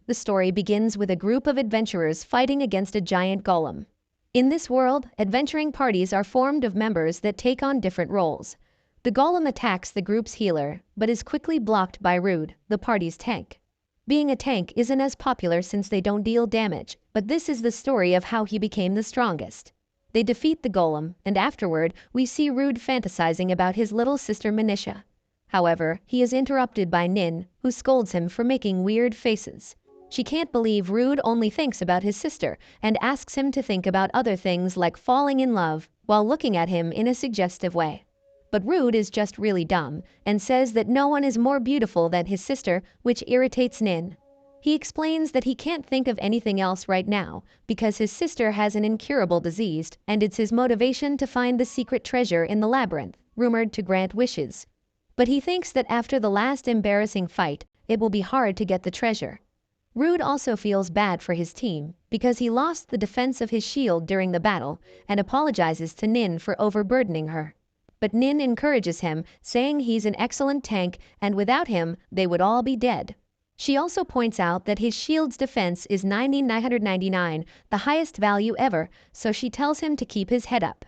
The story begins with a group of adventurers fighting against a giant golem. In this world, adventuring parties are formed of members that take on different roles. The golem attacks the group's healer, but is quickly blocked by Rude, the party's tank. Being a tank isn't as popular since they don't deal damage, but this is the story of how he became the strongest. They defeat the golem, and afterward, we see Rude fantasizing about his little sister Manisha. However, he is interrupted by Nin, who scolds him for making weird faces. She can't believe Rude only thinks about his sister and asks him to think about other things like falling in love while looking at him in a suggestive way. But Rude is just really dumb and says that no one is more beautiful than his sister, which irritates Nin. He explains that he can't think of anything else right now because his sister has an incurable disease and it's his motivation to find the secret treasure in the labyrinth, rumored to grant wishes. But he thinks that after the last embarrassing fight, it will be hard to get the treasure. Rude also feels bad for his team because he lost the defense of his shield during the battle and apologizes to Nin for overburdening her. But Nin encourages him, saying he's an excellent tank and without him, they would all be dead. She also points out that his shield's defense is 999, the highest value ever, so she tells him to keep his head up.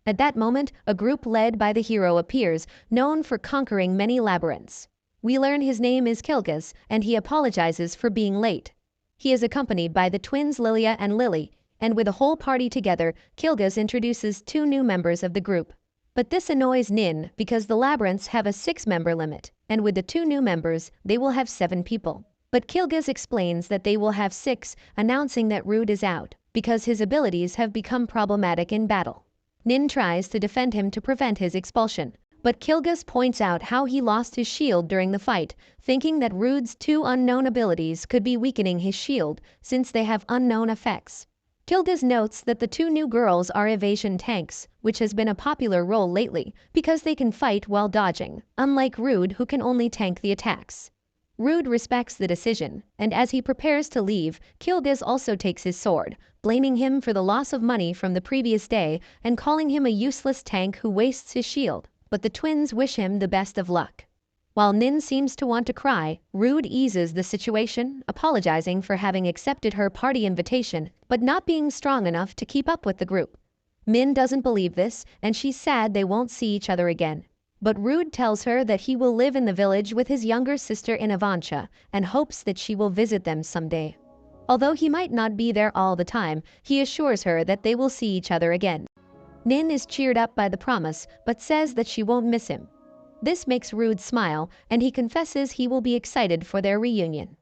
At that moment, a group led by the hero appears, known for conquering many labyrinths. We learn his name is Kilgus, and he apologizes for being late. He is accompanied by the twins Lilia and Lily, and with the whole party together, Kilgus introduces 2 new members of the group. But this annoys Nin because the labyrinths have a 6-member limit, and with the 2 new members, they will have 7 people. But Kilgus explains that they will have 6, announcing that Rude is out, because his abilities have become problematic in battle. Nin tries to defend him to prevent his expulsion, but Kilgus points out how he lost his shield during the fight, thinking that Rude's 2 unknown abilities could be weakening his shield since they have unknown effects. Kilgus notes that the 2 new girls are evasion tanks, which has been a popular role lately because they can fight while dodging, unlike Rude who can only tank the attacks. Rude respects the decision, and as he prepares to leave, Kilgus also takes his sword, blaming him for the loss of money from the previous day and calling him a useless tank who wastes his shield, but the twins wish him the best of luck. While Nin seems to want to cry, Rude eases the situation, apologizing for having accepted her party invitation, but not being strong enough to keep up with the group. Min doesn't believe this, and she's sad they won't see each other again. But Rude tells her that he will live in the village with his younger sister in Avancha, and hopes that she will visit them someday. Although he might not be there all the time, he assures her that they will see each other again. Nin is cheered up by the promise, but says that she won't miss him. This makes Rude smile, and he confesses he will be excited for their reunion.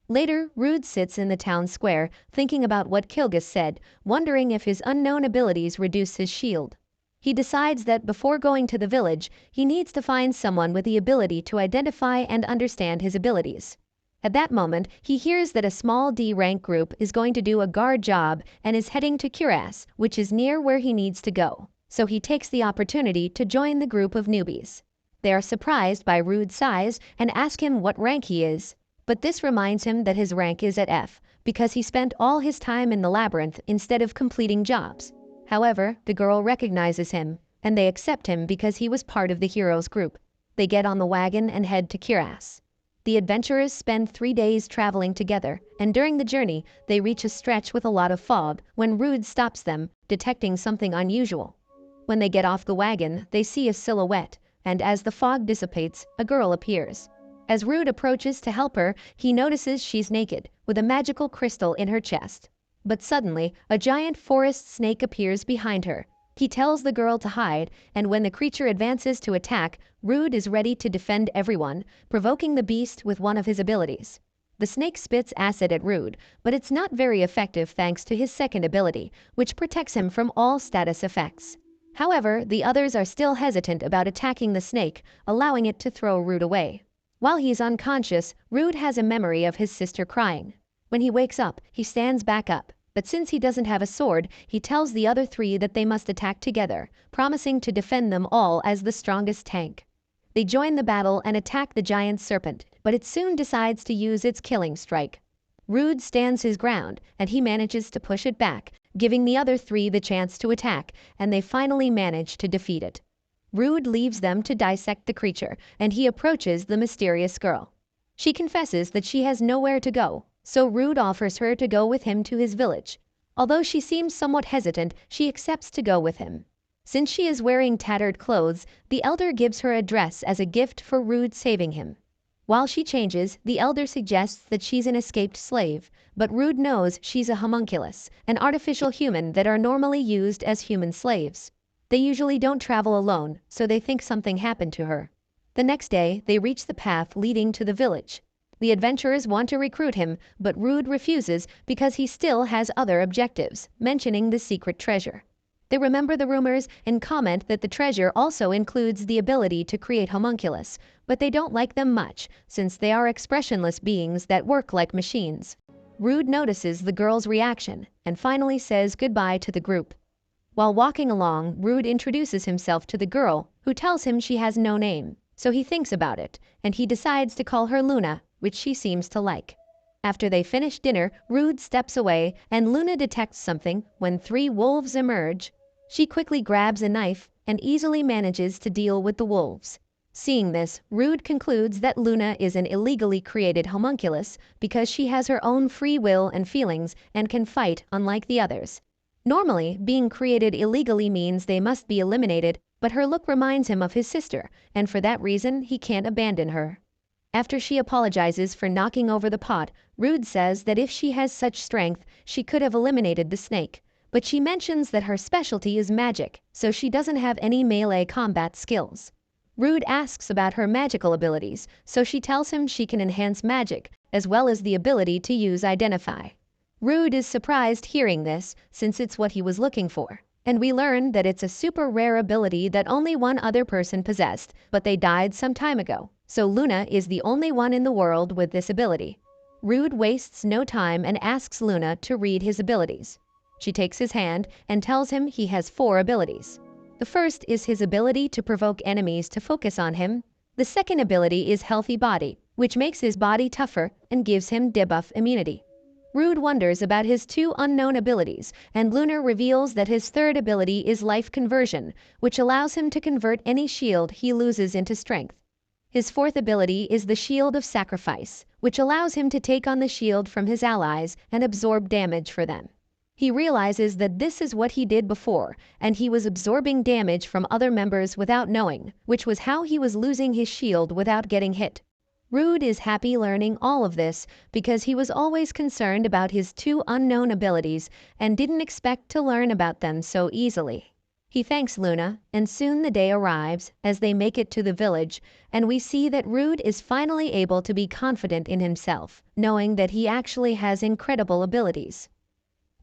Later, Rude sits in the town square, thinking about what Kilgus said, wondering if his unknown abilities reduce his shield. He decides that before going to the village, he needs to find someone with the ability to identify and understand his abilities. At that moment, he hears that a small D-rank group is going to do a guard job and is heading to Cuirass, which is near where he needs to go. So he takes the opportunity to join the group of newbies. They are surprised by Rude's size and ask him what rank he is, but this reminds him that his rank is at F because he spent all his time in the labyrinth instead of completing jobs. However, the girl recognizes him, and they accept him because he was part of the heroes group. They get on the wagon and head to Cuirass. The adventurers spend 3 days traveling together, and during the journey, they reach a stretch with a lot of fog when Rude stops them, detecting something unusual. When they get off the wagon, they see a silhouette, and as the fog dissipates, a girl appears. As Rude approaches to help her, he notices she's naked, with a magical crystal in her chest. But suddenly, a giant forest snake appears behind her. He tells the girl to hide, and when the creature advances to attack, Rude is ready to defend everyone, provoking the beast with one of his abilities. The snake spits acid at Rude, but it's not very effective thanks to his second ability, which protects him from all status effects. However, the others are still hesitant about attacking the snake, allowing it to throw Rude away. While he's unconscious, Rude has a memory of his sister crying. When he wakes up, he stands back up, but since he doesn't have a sword, he tells the other 3 that they must attack together, promising to defend them all as the strongest tank. They join the battle and attack the giant serpent, but it soon decides to use its killing strike. Rude stands his ground, and he manages to push it back, giving the other 3 the chance to attack, and they finally manage to defeat it. Rude leaves them to dissect the creature, and he approaches the mysterious girl. She confesses that she has nowhere to go, so Rude offers her to go with him to his village. Although she seems somewhat hesitant, she accepts to go with him. Since she is wearing tattered clothes, the elder gives her a dress as a gift for Rude saving him. While she changes, the elder suggests that she's an escaped slave, but Rude knows she's a homunculus, an artificial human that are normally used as human slaves. They usually don't travel alone, so they think something happened to her. The next day, they reach the path leading to the village. The adventurers want to recruit him, but Rude refuses because he still has other objectives, mentioning the secret treasure. They remember the rumors and comment that the treasure also includes the ability to create homunculus, but they don't like them much since they are expressionless beings that work like machines. Rude notices the girl's reaction and finally says goodbye to the group. While walking along, Rude introduces himself to the girl, who tells him she has no name, so he thinks about it, and he decides to call her Luna, which she seems to like. After they finish dinner, Rude steps away and Luna detects something when 3 wolves emerge. She quickly grabs a knife and easily manages to deal with the wolves. Seeing this, Rude concludes that Luna is an illegally created homunculus because she has her own free will and feelings and can fight unlike the others. Normally, being created illegally means they must be eliminated, but her look reminds him of his sister, and for that reason he can't abandon her. After she apologizes for knocking over the pot, Rude says that if she has such strength, she could have eliminated the snake. But she mentions that her specialty is magic, so she doesn't have any melee combat skills. Rude asks about her magical abilities, so she tells him she can enhance magic, as well as the ability to use Identify. Rude is surprised hearing this, since it's what he was looking for, and we learn that it's a super rare ability that only one other person possessed, but they died some time ago, so Luna is the only one in the world with this ability. Rude wastes no time and asks Luna to read his abilities. She takes his hand and tells him he has 4 abilities. The first is his ability to provoke enemies to focus on him. The second ability is Healthy Body, which makes his body tougher and gives him debuff immunity. Rude wonders about his 2 unknown abilities, and Luna reveals that his third ability is Life Conversion, which allows him to convert any shield he loses into strength. His fourth ability is the Shield of Sacrifice, which allows him to take on the shield from his allies and absorb damage for them. He realizes that this is what he did before, and he was absorbing damage from other members without knowing, which was how he was losing his shield without getting hit. Rude is happy learning all of this because he was always concerned about his 2 unknown abilities and didn't expect to learn about them so easily. He thanks Luna, and soon the day arrives as they make it to the village, and we see that Rude is finally able to be confident in himself, knowing that he actually has incredible abilities.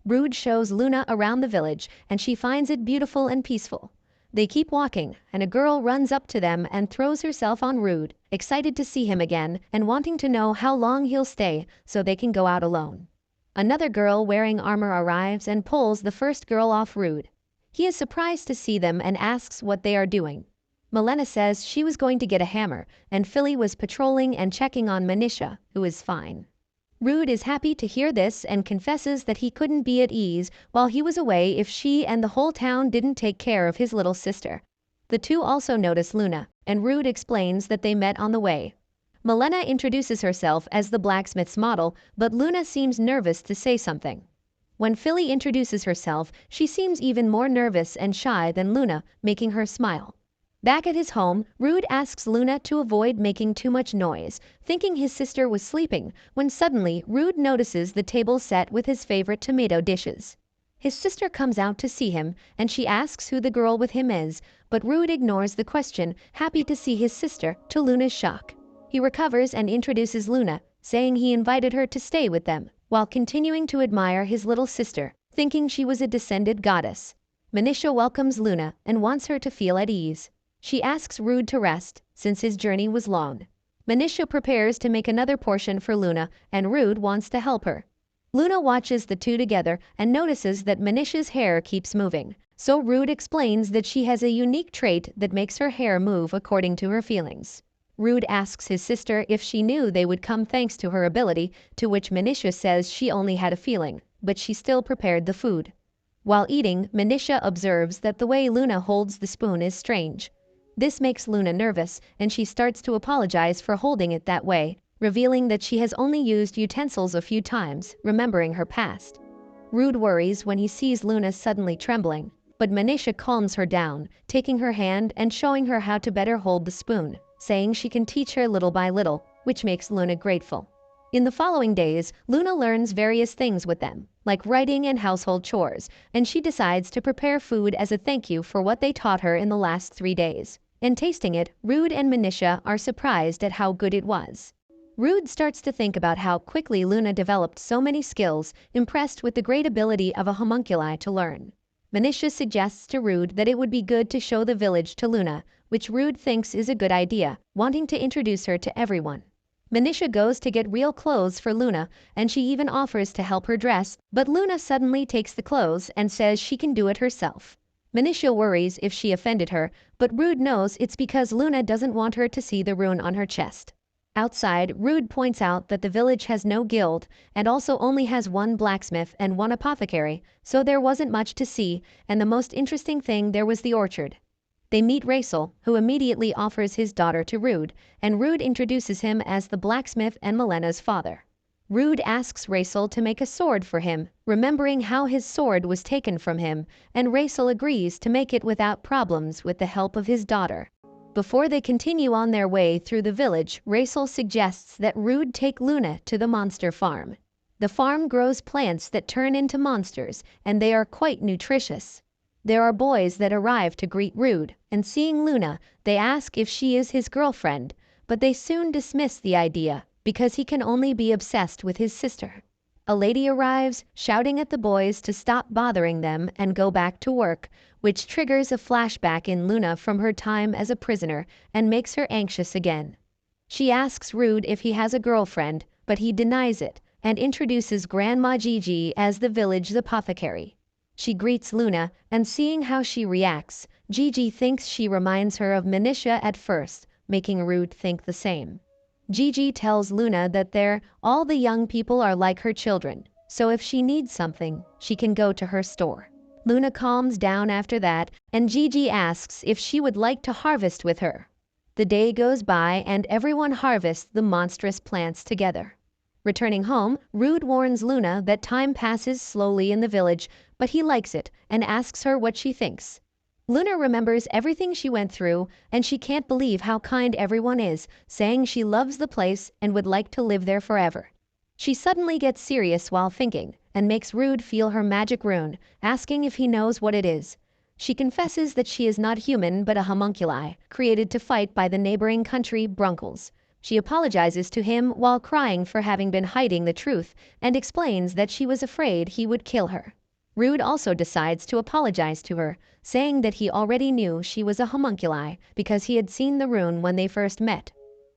Rude shows Luna around the village, and she finds it beautiful and peaceful. They keep walking, and a girl runs up to them and throws herself on Rude, excited to see him again and wanting to know how long he'll stay so they can go out alone. Another girl wearing armor arrives and pulls the first girl off Rude. He is surprised to see them and asks what they are doing. Milena says she was going to get a hammer, and Philly was patrolling and checking on Manisha, who is fine. Rude is happy to hear this and confesses that he couldn't be at ease while he was away if she and the whole town didn't take care of his little sister. The 2 also notice Luna, and Rude explains that they met on the way. Milena introduces herself as the blacksmith's model, but Luna seems nervous to say something. When Philly introduces herself, she seems even more nervous and shy than Luna, making her smile. Back at his home, Rude asks Luna to avoid making too much noise, thinking his sister was sleeping, when suddenly Rude notices the table set with his favorite tomato dishes. His sister comes out to see him, and she asks who the girl with him is, but Rude ignores the question, happy to see his sister, to Luna's shock. He recovers and introduces Luna, saying he invited her to stay with them, while continuing to admire his little sister, thinking she was a descended goddess. Manisha welcomes Luna and wants her to feel at ease. She asks Rude to rest, since his journey was long. Manisha prepares to make another portion for Luna, and Rude wants to help her. Luna watches the 2 together and notices that Manisha's hair keeps moving, so Rude explains that she has a unique trait that makes her hair move according to her feelings. Rude asks his sister if she knew they would come thanks to her ability, to which Manisha says she only had a feeling, but she still prepared the food. While eating, Manisha observes that the way Luna holds the spoon is strange. This makes Luna nervous, and she starts to apologize for holding it that way, revealing that she has only used utensils a few times, remembering her past. Rude worries when he sees Luna suddenly trembling, but Manisha calms her down, taking her hand and showing her how to better hold the spoon, saying she can teach her little by little, which makes Luna grateful. In the following days, Luna learns various things with them, like writing and household chores, and she decides to prepare food as a thank you for what they taught her in the last 3 days. And tasting it, Rude and Manisha are surprised at how good it was. Rude starts to think about how quickly Luna developed so many skills, impressed with the great ability of a homunculi to learn. Manisha suggests to Rude that it would be good to show the village to Luna, which Rude thinks is a good idea, wanting to introduce her to everyone. Manisha goes to get real clothes for Luna, and she even offers to help her dress, but Luna suddenly takes the clothes and says she can do it herself. Manisha worries if she offended her, but Rude knows it's because Luna doesn't want her to see the rune on her chest. Outside, Rude points out that the village has no guild and also only has one blacksmith and one apothecary, so there wasn't much to see, and the most interesting thing there was the orchard. They meet Raisel, who immediately offers his daughter to Rude, and Rude introduces him as the blacksmith and Melena's father. Rude asks Raisel to make a sword for him, remembering how his sword was taken from him, and Raisel agrees to make it without problems with the help of his daughter. Before they continue on their way through the village, Raisel suggests that Rude take Luna to the monster farm. The farm grows plants that turn into monsters, and they are quite nutritious. There are boys that arrive to greet Rude, and seeing Luna, they ask if she is his girlfriend, but they soon dismiss the idea because he can only be obsessed with his sister. A lady arrives, shouting at the boys to stop bothering them and go back to work, which triggers a flashback in Luna from her time as a prisoner and makes her anxious again. She asks Rude if he has a girlfriend, but he denies it and introduces Grandma Gigi as the village apothecary. She greets Luna, and seeing how she reacts, Gigi thinks she reminds her of Manisha at first, making Rude think the same. Gigi tells Luna that all the young people are like her children, so if she needs something, she can go to her store. Luna calms down after that, and Gigi asks if she would like to harvest with her. The day goes by and everyone harvests the monstrous plants together. Returning home, Rude warns Luna that time passes slowly in the village, but he likes it and asks her what she thinks. Luna remembers everything she went through, and she can't believe how kind everyone is, saying she loves the place and would like to live there forever. She suddenly gets serious while thinking, and makes Rude feel her magic rune, asking if he knows what it is. She confesses that she is not human but a homunculi, created to fight by the neighboring country Brunkles. She apologizes to him while crying for having been hiding the truth, and explains that she was afraid he would kill her. Rude also decides to apologize to her, saying that he already knew she was a homunculi because he had seen the rune when they first met.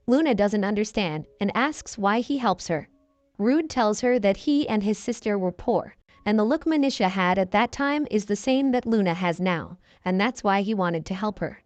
Luna doesn't understand and asks why he helps her. Rude tells her that he and his sister were poor, and the look Manisha had at that time is the same that Luna has now, and that's why he wanted to help her.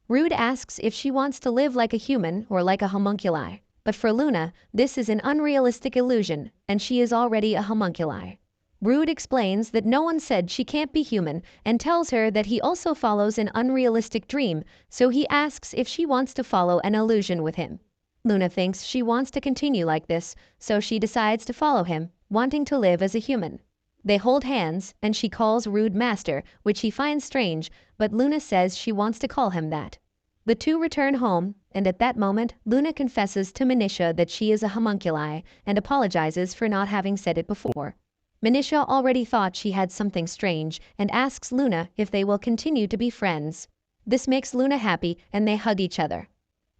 Rude asks if she wants to live like a human or like a homunculi, but for Luna, this is an unrealistic illusion, and she is already a homunculi. Rude explains that no one said she can't be human and tells her that he also follows an unrealistic dream, so he asks if she wants to follow an illusion with him. Luna thinks she wants to continue like this, so she decides to follow him, wanting to live as a human. They hold hands, and she calls Rude Master, which he finds strange, but Luna says she wants to call him that. The two return home, and at that moment, Luna confesses to Manisha that she is a homunculi and apologizes for not having said it before. Manisha already thought she had something strange and asks Luna if they will continue to be friends. This makes Luna happy, and they hug each other.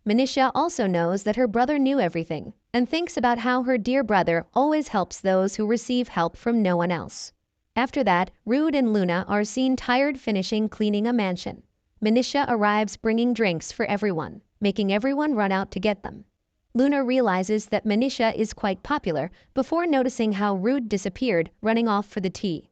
Manisha also knows that her brother knew everything and thinks about how her dear brother always helps those who receive help from no one else. After that, Rude and Luna are seen tired finishing cleaning a mansion. Manisha arrives bringing drinks for everyone, making everyone run out to get them. Luna realizes that Manisha is quite popular before noticing how Rude disappeared, running off for the tea.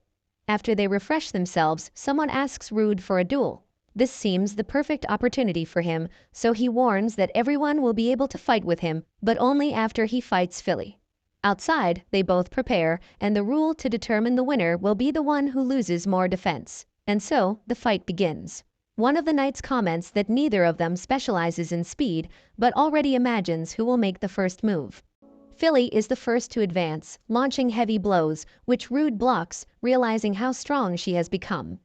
After they refresh themselves, someone asks Rude for a duel. This seems the perfect opportunity for him, so he warns that everyone will be able to fight with him, but only after he fights Philly. Outside, they both prepare, and the rule to determine the winner will be the one who loses more defense. And so, the fight begins. One of the knights comments that neither of them specializes in speed, but already imagines who will make the first move. Philly is the first to advance, launching heavy blows, which Rude blocks, realizing how strong she has become.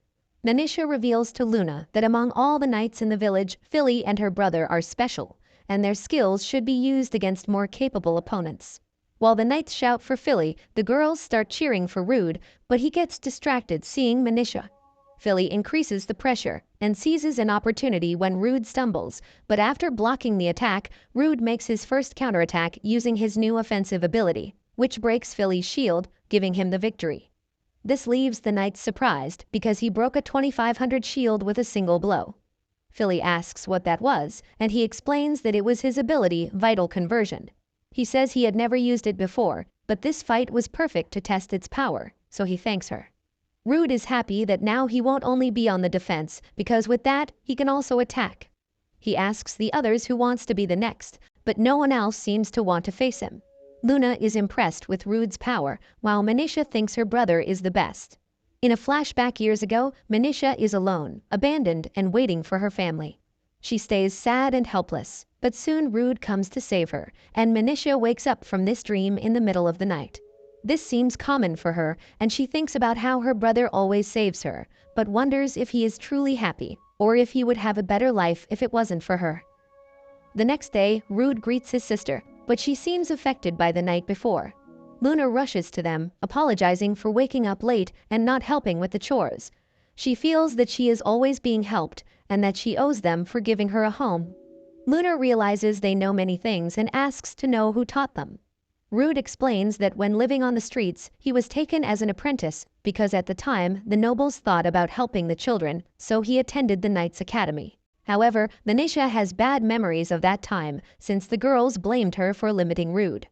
Nanisha reveals to Luna that among all the knights in the village, Philly and her brother are special, and their skills should be used against more capable opponents. While the knights shout for Philly, the girls start cheering for Rude, but he gets distracted seeing Nanisha. Philly increases the pressure and seizes an opportunity when Rude stumbles, but after blocking the attack, Rude makes his first counterattack using his new offensive ability, which breaks Philly's shield, giving him the victory. This leaves the knights surprised because he broke a 2500 shield with a single blow. Philly asks what that was, and he explains that it was his ability, Vital Conversion. He says he had never used it before, but this fight was perfect to test its power, so he thanks her. Rude is happy that now he won't only be on the defense, because with that, he can also attack. He asks the others who wants to be the next, but no one else seems to want to face him. Luna is impressed with Rude's power, while Manisha thinks her brother is the best. In a flashback years ago, Manisha is alone, abandoned, and waiting for her family. She stays sad and helpless, but soon Rude comes to save her, and Manisha wakes up from this dream in the middle of the night. This seems common for her, and she thinks about how her brother always saves her, but wonders if he is truly happy, or if he would have a better life if it wasn't for her. The next day, Rude greets his sister, but she seems affected by the night before. Luna rushes to them, apologizing for waking up late and not helping with the chores. She feels that she is always being helped, and that she owes them for giving her a home. Luna realizes they know many things and asks to know who taught them. Rude explains that when living on the streets, he was taken as an apprentice because at the time the nobles thought about helping the children, so he attended the Knights' Academy. However, Manisha has bad memories of that time since the girls blamed her for limiting Rude.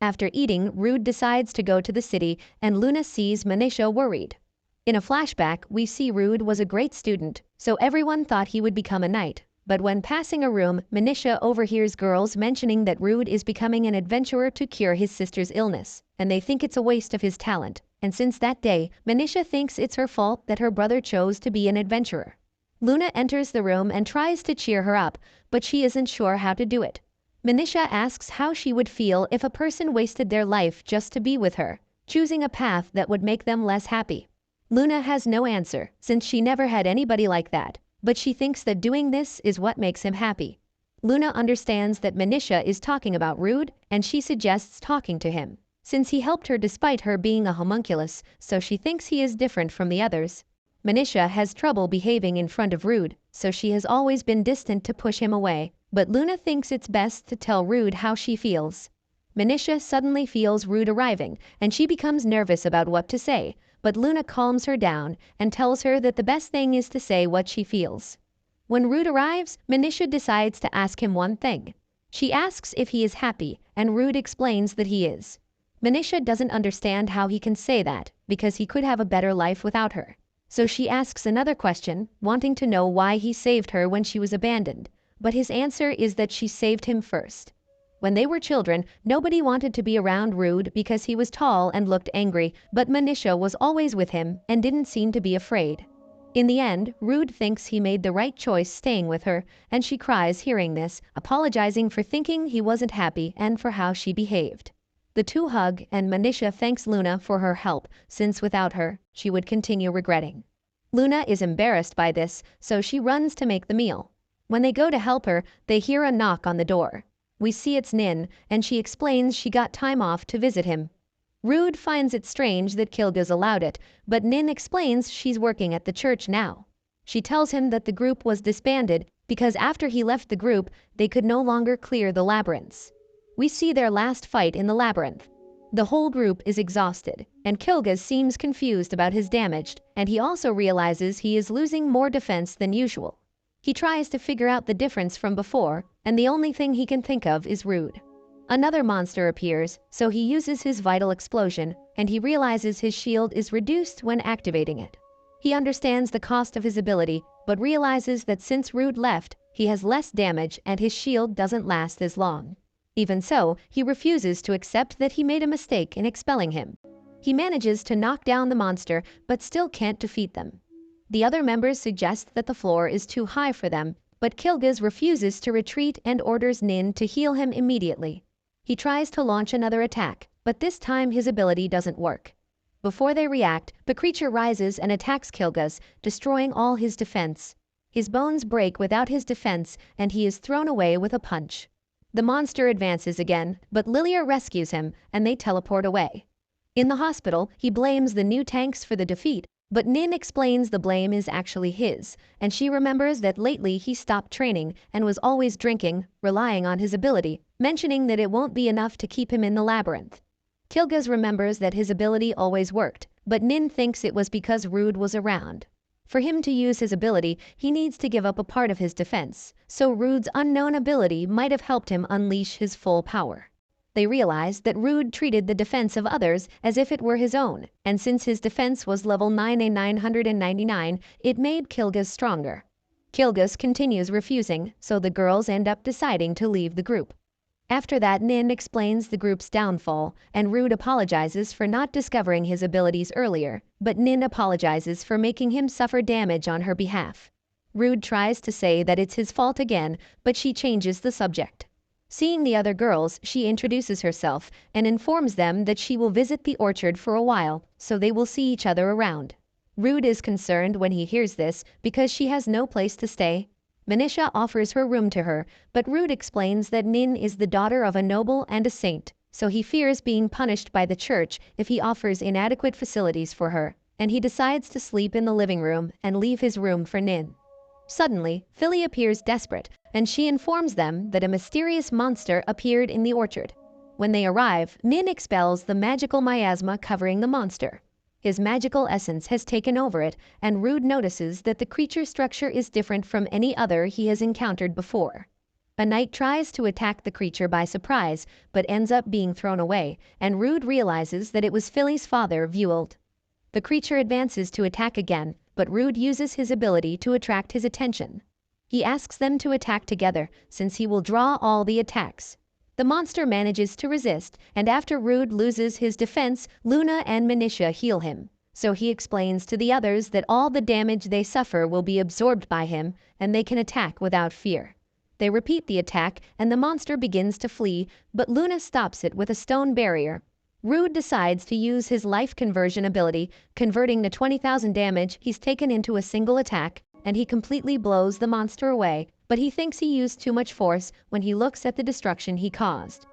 After eating, Rude decides to go to the city and Luna sees Manisha worried. In a flashback, we see Rude was a great student, so everyone thought he would become a knight. But when passing a room, Manisha overhears girls mentioning that Rude is becoming an adventurer to cure his sister's illness, and they think it's a waste of his talent. And since that day, Manisha thinks it's her fault that her brother chose to be an adventurer. Luna enters the room and tries to cheer her up, but she isn't sure how to do it. Manisha asks how she would feel if a person wasted their life just to be with her, choosing a path that would make them less happy. Luna has no answer, since she never had anybody like that, but she thinks that doing this is what makes him happy. Luna understands that Manisha is talking about Rude, and she suggests talking to him, since he helped her despite her being a homunculus, so she thinks he is different from the others. Manisha has trouble behaving in front of Rude, so she has always been distant to push him away, but Luna thinks it's best to tell Rude how she feels. Manisha suddenly feels Rude arriving, and she becomes nervous about what to say, but Luna calms her down and tells her that the best thing is to say what she feels. When Rude arrives, Manisha decides to ask him one thing. She asks if he is happy, and Rude explains that he is. Manisha doesn't understand how he can say that, because he could have a better life without her. So she asks another question, wanting to know why he saved her when she was abandoned, but his answer is that she saved him first. When they were children, nobody wanted to be around Rude because he was tall and looked angry, but Manisha was always with him and didn't seem to be afraid. In the end, Rude thinks he made the right choice staying with her, and she cries hearing this, apologizing for thinking he wasn't happy and for how she behaved. The two hug, and Manisha thanks Luna for her help, since without her, she would continue regretting. Luna is embarrassed by this, so she runs to make the meal. When they go to help her, they hear a knock on the door. We see it's Nin, and she explains she got time off to visit him. Rude finds it strange that Kilgaz allowed it, but Nin explains she's working at the church now. She tells him that the group was disbanded because after he left the group, they could no longer clear the labyrinths. We see their last fight in the labyrinth. The whole group is exhausted, and Kilgaz seems confused about his damage, and he also realizes he is losing more defense than usual. He tries to figure out the difference from before, and the only thing he can think of is Rude. Another monster appears, so he uses his vital explosion, and he realizes his shield is reduced when activating it. He understands the cost of his ability, but realizes that since Rude left, he has less damage and his shield doesn't last as long. Even so, he refuses to accept that he made a mistake in expelling him. He manages to knock down the monster, but still can't defeat them. The other members suggest that the floor is too high for them, but Kilgaz refuses to retreat and orders Nin to heal him immediately. He tries to launch another attack, but this time his ability doesn't work. Before they react, the creature rises and attacks Kilgus, destroying all his defense. His bones break without his defense, and he is thrown away with a punch. The monster advances again, but Lilia rescues him, and they teleport away. In the hospital, he blames the new tanks for the defeat, but Nin explains the blame is actually his, and she remembers that lately he stopped training and was always drinking, relying on his ability, mentioning that it won't be enough to keep him in the labyrinth. Kilgus remembers that his ability always worked, but Nin thinks it was because Rude was around. For him to use his ability, he needs to give up a part of his defense, so Rude's unknown ability might have helped him unleash his full power. They realize that Rude treated the defense of others as if it were his own, and since his defense was level 9,999, it made Kilgus stronger. Kilgus continues refusing, so the girls end up deciding to leave the group. After that, Nin explains the group's downfall, and Rude apologizes for not discovering his abilities earlier, but Nin apologizes for making him suffer damage on her behalf. Rude tries to say that it's his fault again, but she changes the subject. Seeing the other girls, she introduces herself and informs them that she will visit the orchard for a while, so they will see each other around. Rude is concerned when he hears this because she has no place to stay. Manisha offers her room to her, but Rude explains that Nin is the daughter of a noble and a saint, so he fears being punished by the church if he offers inadequate facilities for her, and he decides to sleep in the living room and leave his room for Nin. Suddenly, Philly appears desperate, and she informs them that a mysterious monster appeared in the orchard. When they arrive, Nin expels the magical miasma covering the monster. His magical essence has taken over it, and Rude notices that the creature structure is different from any other he has encountered before. A knight tries to attack the creature by surprise, but ends up being thrown away, and Rude realizes that it was Philly's father, Exiled. The creature advances to attack again, but Rude uses his ability to attract his attention. He asks them to attack together, since he will draw all the attacks. The monster manages to resist, and after Rude loses his defense, Luna and Manisha heal him. So he explains to the others that all the damage they suffer will be absorbed by him, and they can attack without fear. They repeat the attack, and the monster begins to flee, but Luna stops it with a stone barrier. Rude decides to use his life conversion ability, converting the 20,000 damage he's taken into a single attack, and he completely blows the monster away, but he thinks he used too much force when he looks at the destruction he caused.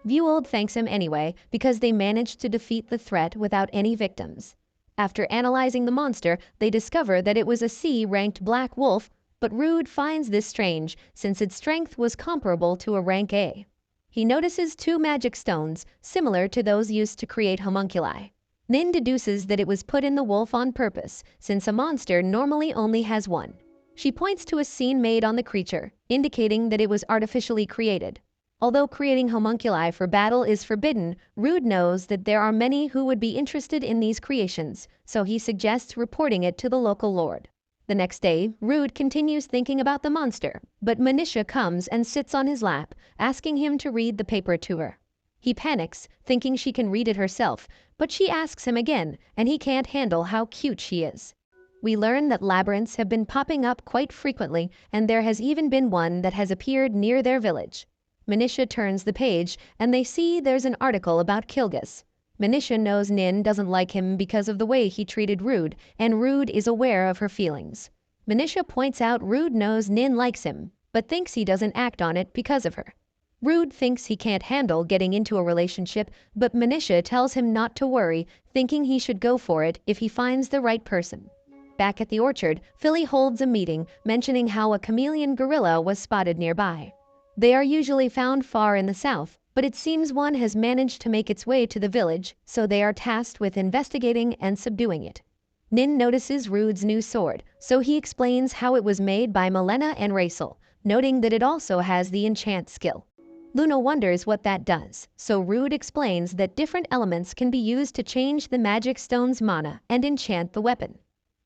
Exiled thanks him anyway because they managed to defeat the threat without any victims. After analyzing the monster, they discover that it was a C-ranked black wolf, but Rude finds this strange since its strength was comparable to a rank A. He notices 2 magic stones, similar to those used to create homunculi. Nin deduces that it was put in the wolf on purpose, since a monster normally only has 1. She points to a scene made on the creature, indicating that it was artificially created. Although creating homunculi for battle is forbidden, Rude knows that there are many who would be interested in these creations, so he suggests reporting it to the local lord. The next day, Rude continues thinking about the monster, but Manisha comes and sits on his lap, asking him to read the paper to her. He panics, thinking she can read it herself, but she asks him again, and he can't handle how cute she is. We learn that labyrinths have been popping up quite frequently, and there has even been one that has appeared near their village. Manisha turns the page, and they see there's an article about Kilgus. Manisha knows Nin doesn't like him because of the way he treated Rude, and Rude is aware of her feelings. Manisha points out Rude knows Nin likes him, but thinks he doesn't act on it because of her. Rude thinks he can't handle getting into a relationship, but Manisha tells him not to worry, thinking he should go for it if he finds the right person. Back at the orchard, Philly holds a meeting, mentioning how a chameleon gorilla was spotted nearby. They are usually found far in the south, but it seems one has managed to make its way to the village, so they are tasked with investigating and subduing it. Nin notices Rude's new sword, so he explains how it was made by Milena and Raisel, noting that it also has the enchant skill. Luna wonders what that does, so Rude explains that different elements can be used to change the magic stone's mana and enchant the weapon.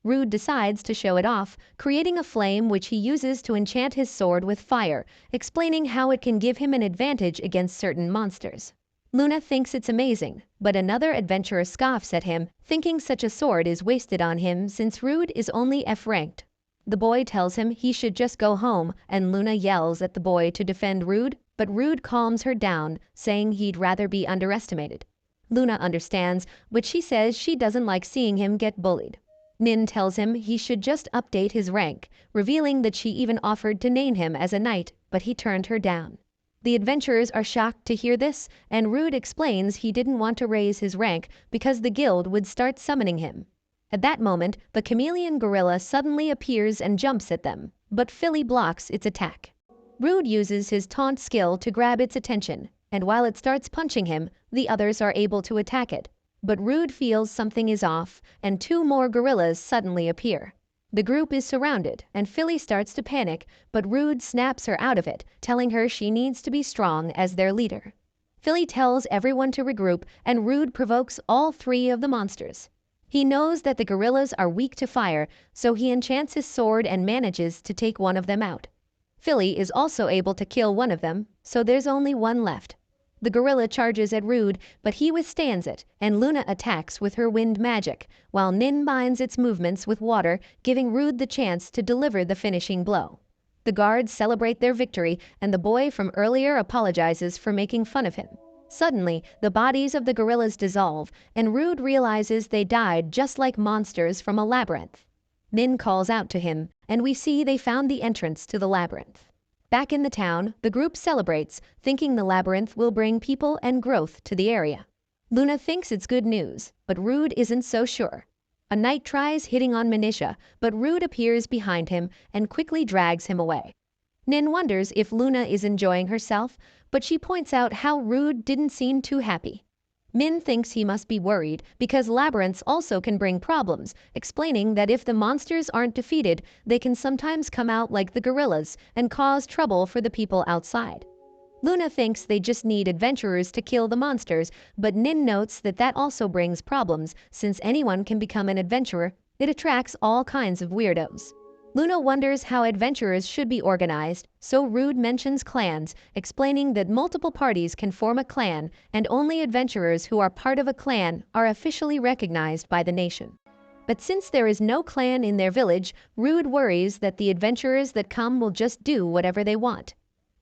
Rude decides to show it off, creating a flame which he uses to enchant his sword with fire, explaining how it can give him an advantage against certain monsters. Luna thinks it's amazing, but another adventurer scoffs at him, thinking such a sword is wasted on him since Rude is only F-ranked. The boy tells him he should just go home, and Luna yells at the boy to defend Rude, but Rude calms her down, saying he'd rather be underestimated. Luna understands, but she says she doesn't like seeing him get bullied. Nin tells him he should just update his rank, revealing that she even offered to name him as a knight, but he turned her down. The adventurers are shocked to hear this, and Rude explains he didn't want to raise his rank because the guild would start summoning him. At that moment, the chameleon gorilla suddenly appears and jumps at them, but Philly blocks its attack. Rude uses his taunt skill to grab its attention, and while it starts punching him, the others are able to attack it. But Rude feels something is off, and two more gorillas suddenly appear. The group is surrounded, and Philly starts to panic, but Rude snaps her out of it, telling her she needs to be strong as their leader. Philly tells everyone to regroup, and Rude provokes all three of the monsters. He knows that the gorillas are weak to fire, so he enchants his sword and manages to take one of them out. Philly is also able to kill one of them, so there's only one left. The gorilla charges at Rude, but he withstands it, and Luna attacks with her wind magic, while Nin binds its movements with water, giving Rude the chance to deliver the finishing blow. The guards celebrate their victory, and the boy from earlier apologizes for making fun of him. Suddenly, the bodies of the gorillas dissolve, and Rude realizes they died just like monsters from a labyrinth. Nin calls out to him, and we see they found the entrance to the labyrinth. Back in the town, the group celebrates, thinking the labyrinth will bring people and growth to the area. Luna thinks it's good news, but Rude isn't so sure. A knight tries hitting on Manisha, but Rude appears behind him and quickly drags him away. Nin wonders if Luna is enjoying herself, but she points out how Rude didn't seem too happy. Min thinks he must be worried because labyrinths also can bring problems, explaining that if the monsters aren't defeated, they can sometimes come out like the gorillas and cause trouble for the people outside. Luna thinks they just need adventurers to kill the monsters, but Nin notes that that also brings problems since anyone can become an adventurer. It attracts all kinds of weirdos. Luna wonders how adventurers should be organized, so Rude mentions clans, explaining that multiple parties can form a clan and only adventurers who are part of a clan are officially recognized by the nation. But since there is no clan in their village, Rude worries that the adventurers that come will just do whatever they want.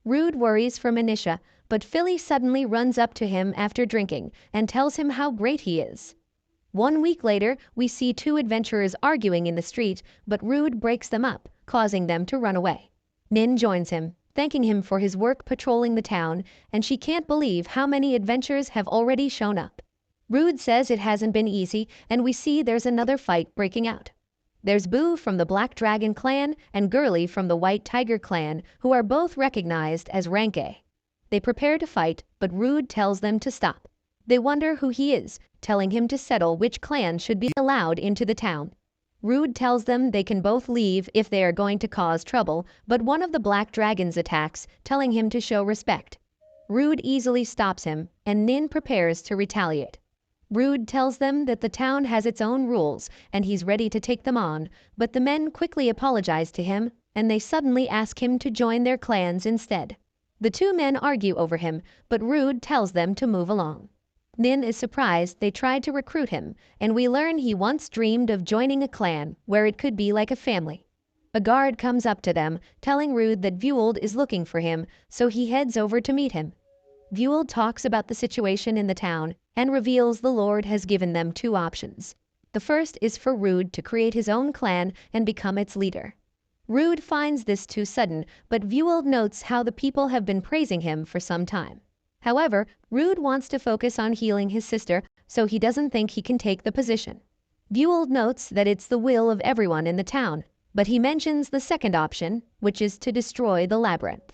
Rude worries for Manisha, but Philly suddenly runs up to him after drinking and tells him how great he is. 1 week later, we see two adventurers arguing in the street, but Rude breaks them up, causing them to run away. Nin joins him, thanking him for his work patrolling the town, and she can't believe how many adventures have already shown up. Rude says it hasn't been easy, and we see there's another fight breaking out. There's Boo from the Black Dragon clan and Girly from the White Tiger clan, who are both recognized as rank A. They prepare to fight, but Rude tells them to stop. They wonder who he is, telling him to settle which clan should be allowed into the town. Rude tells them they can both leave if they are going to cause trouble, but one of the Black Dragons attacks, telling him to show respect. Rude easily stops him, and Nin prepares to retaliate. Rude tells them that the town has its own rules, and he's ready to take them on, but the men quickly apologize to him, and they suddenly ask him to join their clans instead. The two men argue over him, but Rude tells them to move along. Nin is surprised they tried to recruit him, and we learn he once dreamed of joining a clan where it could be like a family. A guard comes up to them, telling Rude that Exiled is looking for him, so he heads over to meet him. Exiled talks about the situation in the town and reveals the Lord has given them two options. The first is for Rude to create his own clan and become its leader. Rude finds this too sudden, but Exiled notes how the people have been praising him for some time. However, Rude wants to focus on healing his sister, so he doesn't think he can take the position. Exiled notes that it's the will of everyone in the town, but he mentions the second option, which is to destroy the labyrinth.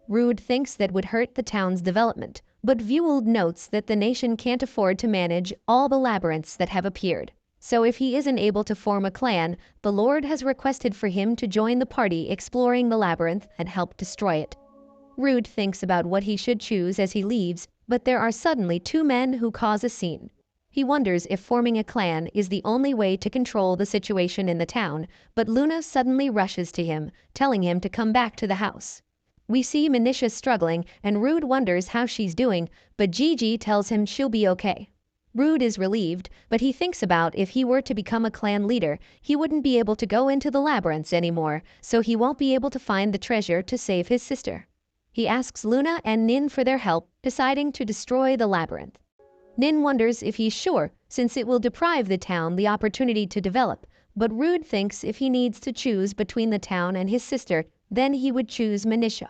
Rude thinks that would hurt the town's development, but Exiled notes that the nation can't afford to manage all the labyrinths that have appeared. So if he isn't able to form a clan, the Lord has requested for him to join the party exploring the labyrinth and help destroy it. Rude thinks about what he should choose as he leaves, but there are suddenly two men who cause a scene. He wonders if forming a clan is the only way to control the situation in the town, but Luna suddenly rushes to him, telling him to come back to the house. We see Manisha struggling, and Rude wonders how she's doing, but Gigi tells him she'll be okay. Rude is relieved, but he thinks about if he were to become a clan leader, he wouldn't be able to go into the labyrinths anymore, so he won't be able to find the treasure to save his sister. He asks Luna and Nin for their help, deciding to destroy the labyrinth. Nin wonders if he's sure, since it will deprive the town the opportunity to develop, but Rude thinks if he needs to choose between the town and his sister, then he would choose Manisha.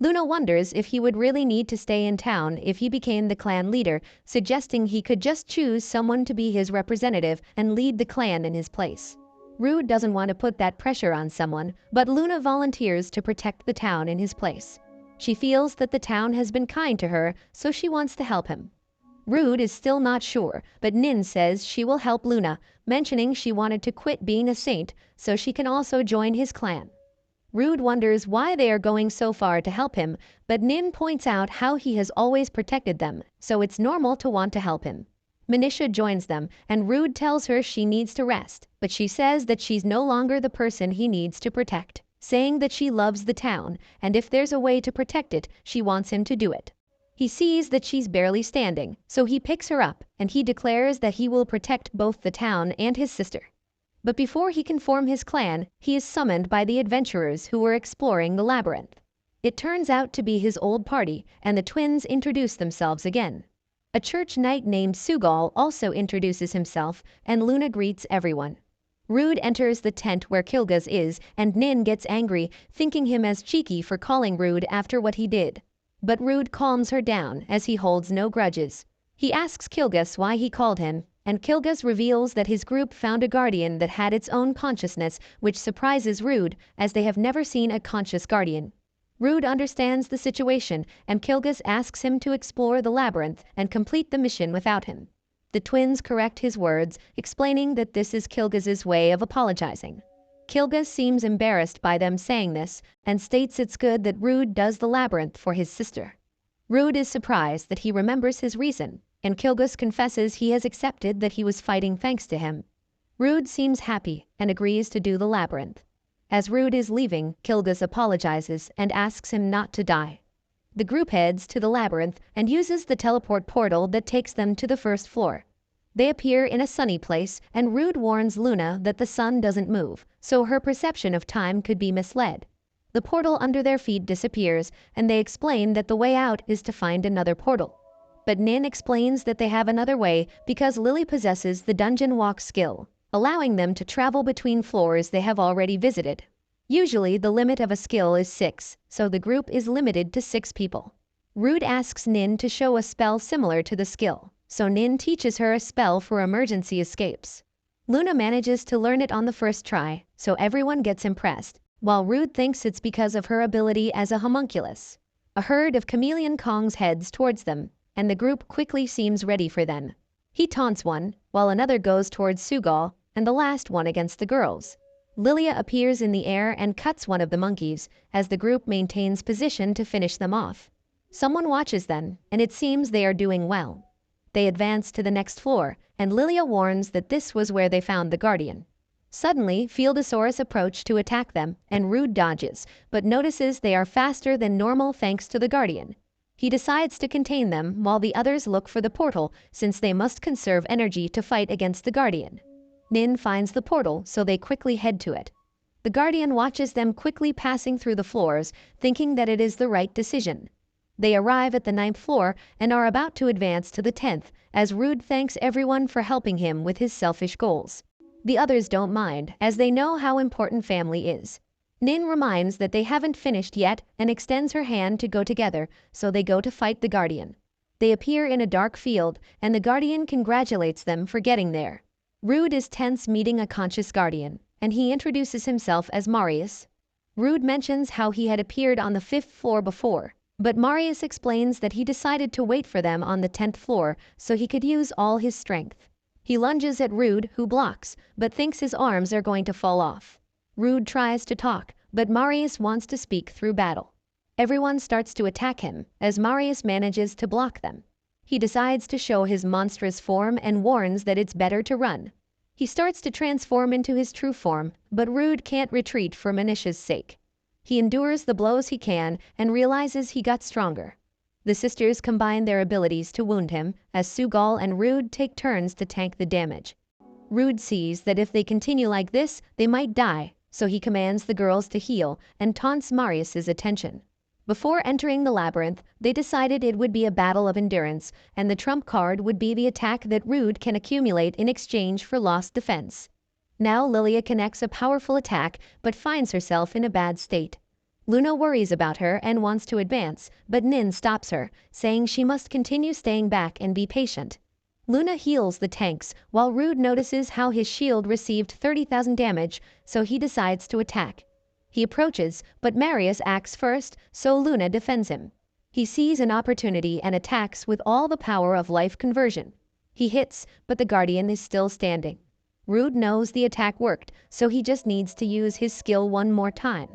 Luna wonders if he would really need to stay in town if he became the clan leader, suggesting he could just choose someone to be his representative and lead the clan in his place. Rude doesn't want to put that pressure on someone, but Luna volunteers to protect the town in his place. She feels that the town has been kind to her, so she wants to help him. Rude is still not sure, but Nin says she will help Luna, mentioning she wanted to quit being a saint so she can also join his clan. Rude wonders why they are going so far to help him, but Nin points out how he has always protected them, so it's normal to want to help him. Manisha joins them, and Rude tells her she needs to rest, but she says that she's no longer the person he needs to protect, saying that she loves the town, and if there's a way to protect it, she wants him to do it. He sees that she's barely standing, so he picks her up, and he declares that he will protect both the town and his sister. But before he can form his clan, he is summoned by the adventurers who were exploring the labyrinth. It turns out to be his old party, and the twins introduce themselves again. A church knight named Sugal also introduces himself, and Luna greets everyone. Rude enters the tent where Kilgaz is, and Nin gets angry, thinking him as cheeky for calling Rude after what he did. But Rude calms her down as he holds no grudges. He asks Kilgaz why he called him, and Kilgaz reveals that his group found a guardian that had its own consciousness, which surprises Rude as they have never seen a conscious guardian. Rude understands the situation, and Kilgaz asks him to explore the labyrinth and complete the mission without him. The twins correct his words, explaining that this is Kilgaz's way of apologizing. Kilgaz seems embarrassed by them saying this and states it's good that Rude does the labyrinth for his sister. Rude is surprised that he remembers his reason, and Kilgaz confesses he has accepted that he was fighting thanks to him. Rude seems happy and agrees to do the labyrinth. As Rude is leaving, Kilgaz apologizes and asks him not to die. The group heads to the labyrinth and uses the teleport portal that takes them to the first floor. They appear in a sunny place, and Rude warns Luna that the sun doesn't move, so her perception of time could be misled. The portal under their feet disappears, and they explain that the way out is to find another portal. But Nin explains that they have another way because Lily possesses the dungeon walk skill, allowing them to travel between floors they have already visited. Usually the limit of a skill is 6, so the group is limited to 6 people. Rude asks Nin to show a spell similar to the skill, so Nin teaches her a spell for emergency escapes. Luna manages to learn it on the first try, so everyone gets impressed, while Rude thinks it's because of her ability as a homunculus. A herd of chameleon Kongs heads towards them, and the group quickly seems ready for them. He taunts one, while another goes towards Sugal, and the last one against the girls. Lilia appears in the air and cuts one of the monkeys, as the group maintains position to finish them off. Someone watches them, and it seems they are doing well. They advance to the next floor, and Lilia warns that this was where they found the guardian. Suddenly, Fieldosaurus approach to attack them, and Rude dodges, but notices they are faster than normal thanks to the guardian. He decides to contain them while the others look for the portal, since they must conserve energy to fight against the guardian. Nin finds the portal, so they quickly head to it. The guardian watches them quickly passing through the floors, thinking that it is the right decision. They arrive at the 9th floor and are about to advance to the 10th, as Rude thanks everyone for helping him with his selfish goals. The others don't mind, as they know how important family is. Nin reminds that they haven't finished yet and extends her hand to go together, so they go to fight the guardian. They appear in a dark field, and the guardian congratulates them for getting there. Rude is tense meeting a conscious guardian, and he introduces himself as Marius. Rude mentions how he had appeared on the 5th floor before, but Marius explains that he decided to wait for them on the 10th floor so he could use all his strength. He lunges at Rude, who blocks, but thinks his arms are going to fall off. Rude tries to talk, but Marius wants to speak through battle. Everyone starts to attack him, as Marius manages to block them. He decides to show his monstrous form and warns that it's better to run. He starts to transform into his true form, but Rude can't retreat for Manisha's sake. He endures the blows he can and realizes he got stronger. The sisters combine their abilities to wound him, as Sugal and Rude take turns to tank the damage. Rude sees that if they continue like this, they might die, so he commands the girls to heal and taunts Marius's attention. Before entering the labyrinth, they decided it would be a battle of endurance, and the trump card would be the attack that Rude can accumulate in exchange for lost defense. Now Lilia connects a powerful attack but finds herself in a bad state. Luna worries about her and wants to advance, but Nin stops her, saying she must continue staying back and be patient. Luna heals the tanks, while Rude notices how his shield received 30,000 damage, so he decides to attack. He approaches, but Marius acts first, so Luna defends him. He sees an opportunity and attacks with all the power of life conversion. He hits, but the Guardian is still standing. Rude knows the attack worked, so he just needs to use his skill one more time.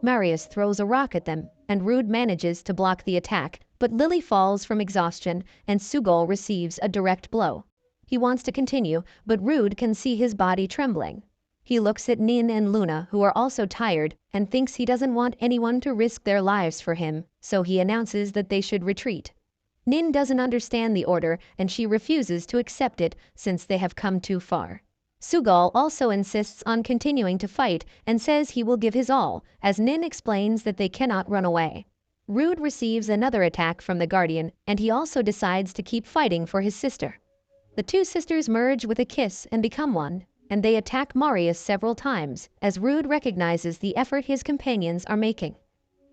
Marius throws a rock at them, and Rude manages to block the attack, but Lily falls from exhaustion and Sugol receives a direct blow. He wants to continue, but Rude can see his body trembling. He looks at Nin and Luna, who are also tired, and thinks he doesn't want anyone to risk their lives for him, so he announces that they should retreat. Nin doesn't understand the order, and she refuses to accept it since they have come too far. Sugol also insists on continuing to fight and says he will give his all, as Nin explains that they cannot run away. Rude receives another attack from the Guardian, and he also decides to keep fighting for his sister. The two sisters merge with a kiss and become one, and they attack Marius several times, as Rude recognizes the effort his companions are making.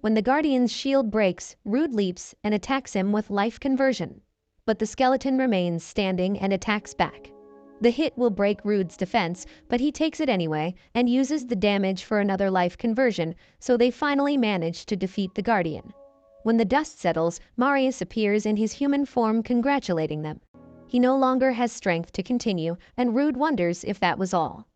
When the Guardian's shield breaks, Rude leaps and attacks him with life conversion. But the skeleton remains standing and attacks back. The hit will break Rude's defense, but he takes it anyway and uses the damage for another life conversion, so they finally manage to defeat the Guardian. When the dust settles, Marius appears in his human form congratulating them. He no longer has strength to continue, and Rude wonders if that was all.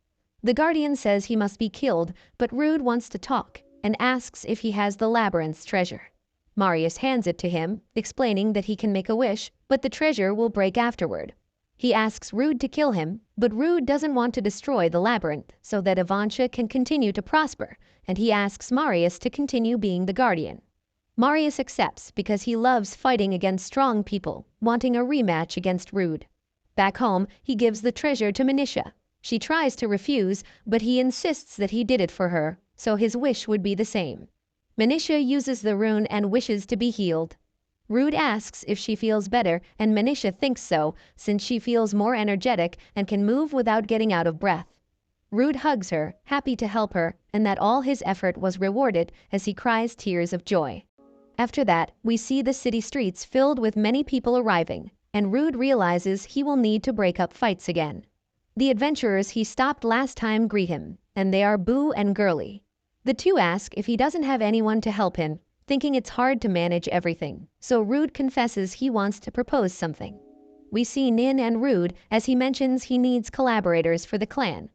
The Guardian says he must be killed, but Rude wants to talk and asks if he has the labyrinth's treasure. Marius hands it to him, explaining that he can make a wish, but the treasure will break afterward. He asks Rude to kill him, but Rude doesn't want to destroy the labyrinth so that Avansha can continue to prosper, and he asks Marius to continue being the Guardian. Marius accepts because he loves fighting against strong people, wanting a rematch against Rude. Back home, he gives the treasure to Manisha. She tries to refuse, but he insists that he did it for her, so his wish would be the same. Manisha uses the rune and wishes to be healed. Rude asks if she feels better, and Manisha thinks so, since she feels more energetic and can move without getting out of breath. Rude hugs her, happy to help her, and that all his effort was rewarded as he cries tears of joy. After that, we see the city streets filled with many people arriving, and Rude realizes he will need to break up fights again. The adventurers he stopped last time greet him, and they are Boo and Girly. The two ask if he doesn't have anyone to help him, thinking it's hard to manage everything, so Rude confesses he wants to propose something. We see Nin and Rude as he mentions he needs collaborators for the clan.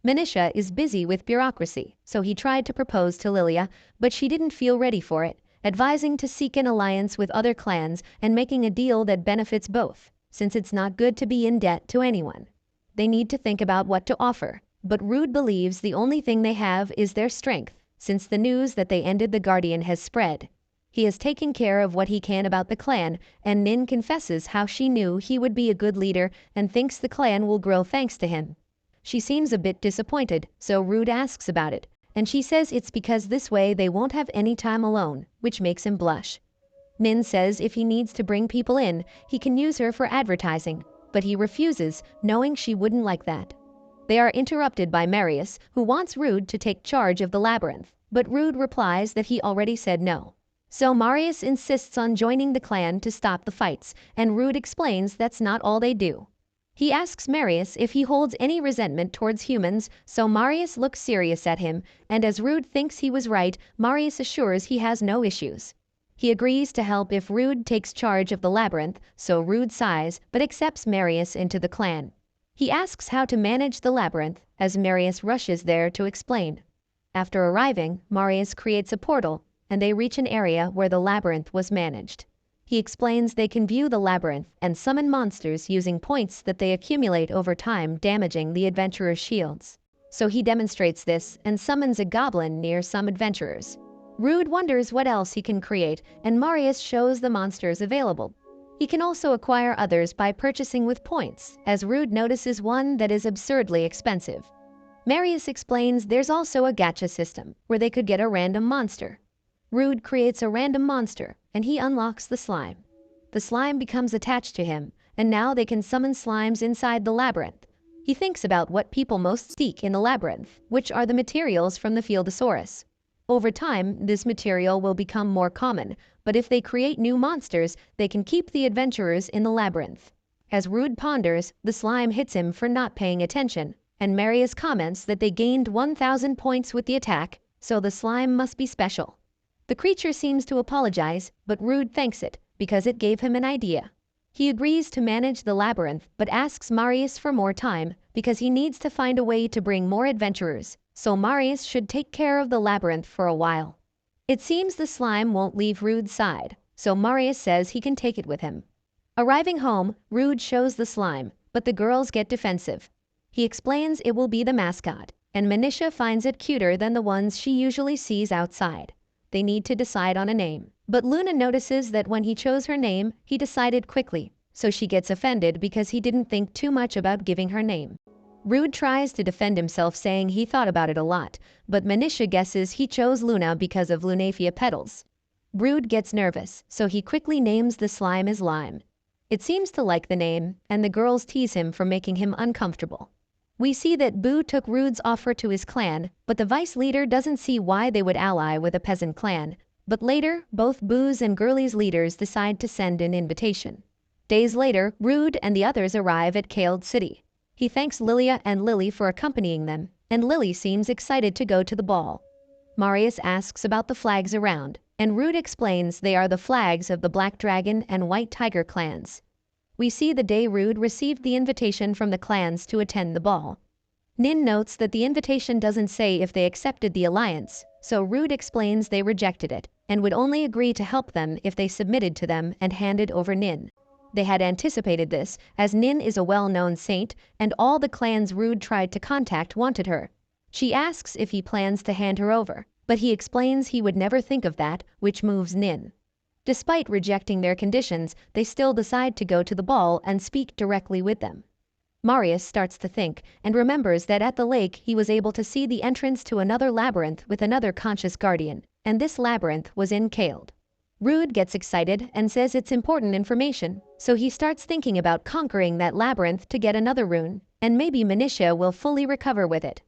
Manisha is busy with bureaucracy, so he tried to propose to Lilia, but she didn't feel ready for it, advising to seek an alliance with other clans and making a deal that benefits both, since it's not good to be in debt to anyone. They need to think about what to offer, but Rude believes the only thing they have is their strength, since the news that they ended the Guardian has spread. He has taken care of what he can about the clan, and Nin confesses how she knew he would be a good leader and thinks the clan will grow thanks to him. She seems a bit disappointed, so Rude asks about it, and she says it's because this way they won't have any time alone, which makes him blush. Nin says if he needs to bring people in, he can use her for advertising, but he refuses, knowing she wouldn't like that. They are interrupted by Marius, who wants Rude to take charge of the labyrinth, but Rude replies that he already said no. So Marius insists on joining the clan to stop the fights, and Rude explains that's not all they do. He asks Marius if he holds any resentment towards humans, so Marius looks serious at him, and as Rude thinks he was right, Marius assures he has no issues. He agrees to help if Rude takes charge of the labyrinth, so Rude sighs but accepts Marius into the clan. He asks how to manage the labyrinth, as Marius rushes there to explain. After arriving, Marius creates a portal, and they reach an area where the labyrinth was managed. He explains they can view the labyrinth and summon monsters using points that they accumulate over time, damaging the adventurers' shields. So he demonstrates this and summons a goblin near some adventurers. Rude wonders what else he can create, and Marius shows the monsters available. He can also acquire others by purchasing with points, as Rude notices one that is absurdly expensive. Marius explains there's also a gacha system, where they could get a random monster. Rude creates a random monster, and he unlocks the slime. The slime becomes attached to him, and now they can summon slimes inside the labyrinth. He thinks about what people most seek in the labyrinth, which are the materials from the Fieldosaurus. Over time, this material will become more common, but if they create new monsters, they can keep the adventurers in the labyrinth. As Rude ponders, the slime hits him for not paying attention, and Marius comments that they gained 1,000 points with the attack, so the slime must be special. The creature seems to apologize, but Rude thanks it, because it gave him an idea. He agrees to manage the labyrinth, but asks Marius for more time, because he needs to find a way to bring more adventurers, so Marius should take care of the labyrinth for a while. It seems the slime won't leave Rude's side, so Marius says he can take it with him. Arriving home, Rude shows the slime, but the girls get defensive. He explains it will be the mascot, and Manisha finds it cuter than the ones she usually sees outside. They need to decide on a name, but Luna notices that when he chose her name, he decided quickly, so she gets offended because he didn't think too much about giving her name. Rude tries to defend himself, saying he thought about it a lot, but Manisha guesses he chose Luna because of Lunafia petals. Rude gets nervous, so he quickly names the slime as Lime. It seems to like the name, and the girls tease him for making him uncomfortable. We see that Boo took Rude's offer to his clan, but the vice leader doesn't see why they would ally with a peasant clan. But later, both Boo's and Girly's leaders decide to send an invitation. Days later, Rude and the others arrive at Exiled City. He thanks Lilia and Lily for accompanying them, and Lily seems excited to go to the ball. Marius asks about the flags around, and Rude explains they are the flags of the Black Dragon and White Tiger clans. We see the day Rude received the invitation from the clans to attend the ball. Nin notes that the invitation doesn't say if they accepted the alliance, so Rude explains they rejected it, and would only agree to help them if they submitted to them and handed over Nin. They had anticipated this, as Nin is a well-known saint, and all the clans Rude tried to contact wanted her. She asks if he plans to hand her over, but he explains he would never think of that, which moves Nin. Despite rejecting their conditions, they still decide to go to the ball and speak directly with them. Marius starts to think, and remembers that at the lake he was able to see the entrance to another labyrinth with another conscious guardian, and this labyrinth was in Exiled. Rude gets excited and says it's important information, so he starts thinking about conquering that labyrinth to get another rune, and maybe Manisha will fully recover with it.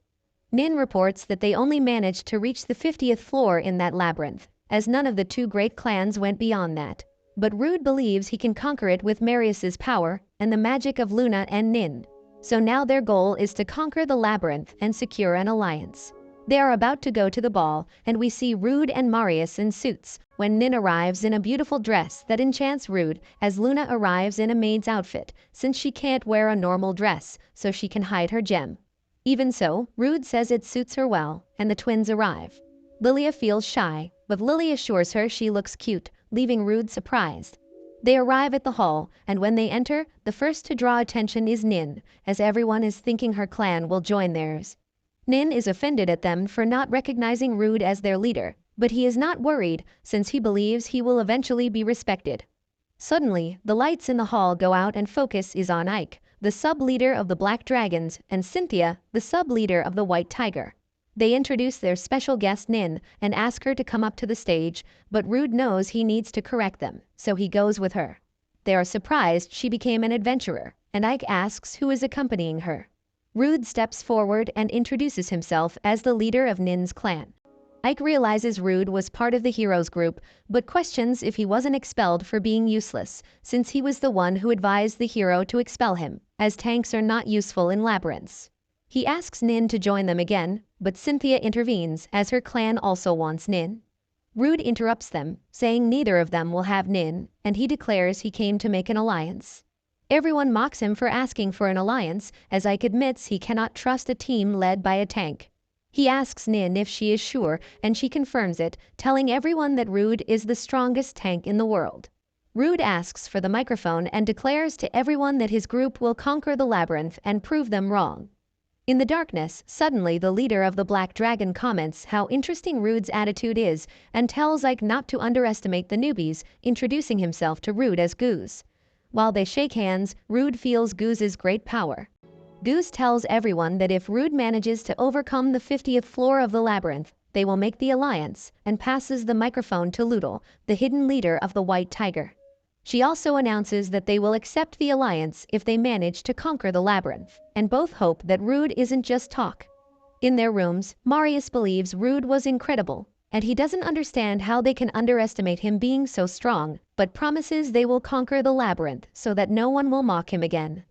Nin reports that they only managed to reach the 50th floor in that labyrinth, as none of the two great clans went beyond that. But Rude believes he can conquer it with Marius's power and the magic of Luna and Nin. So now their goal is to conquer the labyrinth and secure an alliance. They are about to go to the ball, and we see Rude and Marius in suits, when Nin arrives in a beautiful dress that enchants Rude, as Luna arrives in a maid's outfit, since she can't wear a normal dress, so she can hide her gem. Even so, Rude says it suits her well, and the twins arrive. Lilia feels shy, but Lily assures her she looks cute, leaving Rude surprised. They arrive at the hall, and when they enter, the first to draw attention is Nin, as everyone is thinking her clan will join theirs. Nin is offended at them for not recognizing Rude as their leader, but he is not worried since he believes he will eventually be respected. Suddenly, the lights in the hall go out and focus is on Ike, the sub-leader of the Black Dragons, and Cynthia, the sub-leader of the White Tiger. They introduce their special guest Nin and ask her to come up to the stage, but Rude knows he needs to correct them, so he goes with her. They are surprised she became an adventurer, and Ike asks who is accompanying her. Rude steps forward and introduces himself as the leader of Nin's clan. Ike realizes Rude was part of the heroes group, but questions if he wasn't expelled for being useless, since he was the one who advised the hero to expel him, as tanks are not useful in labyrinths. He asks Nin to join them again, but Cynthia intervenes as her clan also wants Nin. Rude interrupts them, saying neither of them will have Nin, and he declares he came to make an alliance. Everyone mocks him for asking for an alliance, as Ike admits he cannot trust a team led by a tank. He asks Nin if she is sure, and she confirms it, telling everyone that Rude is the strongest tank in the world. Rude asks for the microphone and declares to everyone that his group will conquer the labyrinth and prove them wrong. In the darkness, suddenly the leader of the Black Dragon comments how interesting Rude's attitude is and tells Ike not to underestimate the newbies, introducing himself to Rude as Goose. While they shake hands, Rude feels Goose's great power. Goose tells everyone that if Rude manages to overcome the 50th floor of the labyrinth, they will make the alliance, and passes the microphone to Loodle, the hidden leader of the White Tiger. She also announces that they will accept the alliance if they manage to conquer the labyrinth, and both hope that Rude isn't just talk. In their rooms, Marius believes Rude was incredible, and he doesn't understand how they can underestimate him being so strong, but promises they will conquer the labyrinth so that no one will mock him again.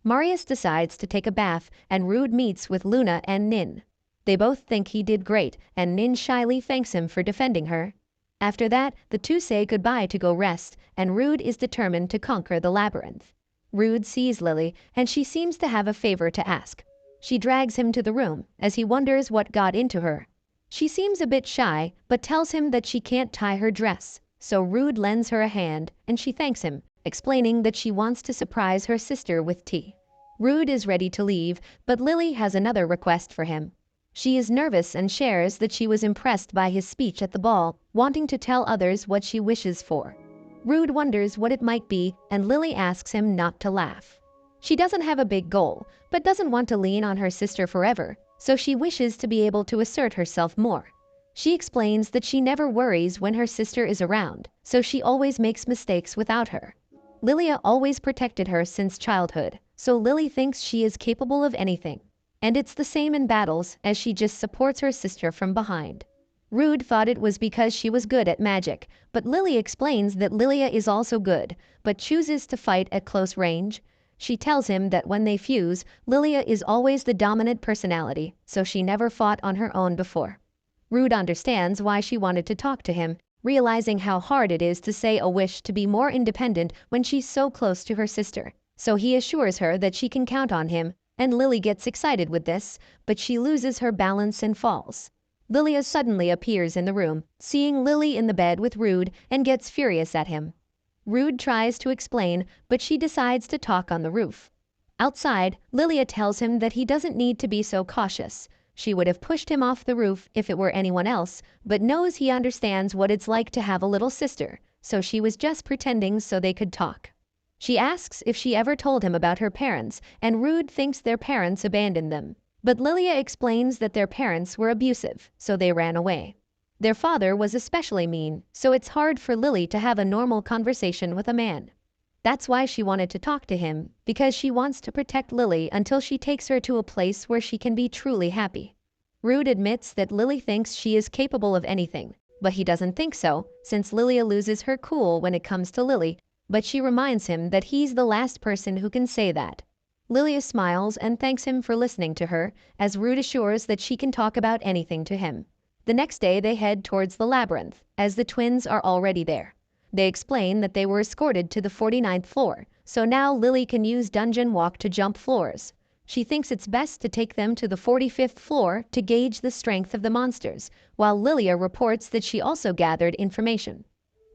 Marius decides to take a bath, and Rude meets with Luna and Nin. They both think he did great, and Nin shyly thanks him for defending her. After that, the two say goodbye to go rest, and Rude is determined to conquer the labyrinth. Rude sees Lily, and she seems to have a favor to ask. She drags him to the room, as he wonders what got into her. She seems a bit shy, but tells him that she can't tie her dress, so Rude lends her a hand, and she thanks him, explaining that she wants to surprise her sister with tea. Rude is ready to leave, but Lily has another request for him. She is nervous and shares that she was impressed by his speech at the ball, wanting to tell others what she wishes for. Rude wonders what it might be, and Lily asks him not to laugh. She doesn't have a big goal, but doesn't want to lean on her sister forever, so she wishes to be able to assert herself more. She explains that she never worries when her sister is around, so she always makes mistakes without her. Lilia always protected her since childhood, so Lily thinks she is capable of anything. And it's the same in battles, as she just supports her sister from behind. Rude thought it was because she was good at magic, but Lily explains that Lilia is also good, but chooses to fight at close range. She tells him that when they fuse, Lilia is always the dominant personality, so she never fought on her own before. Rude understands why she wanted to talk to him, realizing how hard it is to say a wish to be more independent when she's so close to her sister, so he assures her that she can count on him, and Lily gets excited with this, but she loses her balance and falls. Lilia suddenly appears in the room, seeing Lily in the bed with Rude, and gets furious at him. Rude tries to explain, but she decides to talk on the roof. Outside, Lilia tells him that he doesn't need to be so cautious. She would have pushed him off the roof if it were anyone else, but knows he understands what it's like to have a little sister, so she was just pretending so they could talk. She asks if she ever told him about her parents, and Rude thinks their parents abandoned them. But Lilia explains that their parents were abusive, so they ran away. Their father was especially mean, so it's hard for Lily to have a normal conversation with a man. That's why she wanted to talk to him, because she wants to protect Lily until she takes her to a place where she can be truly happy. Rude admits that Lily thinks she is capable of anything, but he doesn't think so, since Lilia loses her cool when it comes to Lily, but she reminds him that he's the last person who can say that. Lilia smiles and thanks him for listening to her, as Rude assures that she can talk about anything to him. The next day they head towards the labyrinth, as the twins are already there. They explain that they were escorted to the 49th floor, so now Lily can use Dungeon Walk to jump floors. She thinks it's best to take them to the 45th floor to gauge the strength of the monsters, while Lilia reports that she also gathered information.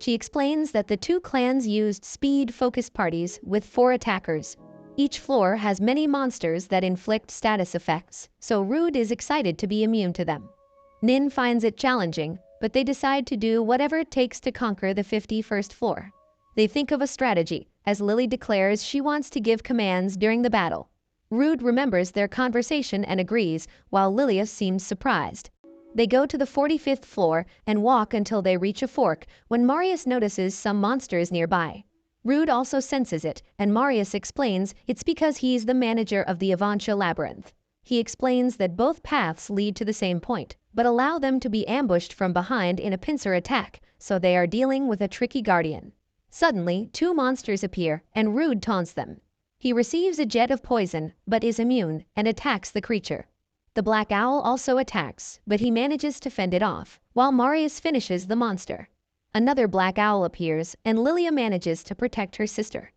She explains that the two clans used speed-focused parties with 4 attackers. Each floor has many monsters that inflict status effects, so Rude is excited to be immune to them. Nin finds it challenging, but they decide to do whatever it takes to conquer the 51st floor. They think of a strategy, as Lily declares she wants to give commands during the battle. Rude remembers their conversation and agrees, while Lilia seems surprised. They go to the 45th floor and walk until they reach a fork, when Marius notices some monsters nearby. Rude also senses it, and Marius explains it's because he's the manager of the Avantia labyrinth. He explains that both paths lead to the same point, but allow them to be ambushed from behind in a pincer attack, so they are dealing with a tricky guardian. Suddenly, 2 monsters appear, and Rude taunts them. He receives a jet of poison, but is immune, and attacks the creature. The black owl also attacks, but he manages to fend it off, while Marius finishes the monster. Another black owl appears, and Lilia manages to protect her sister.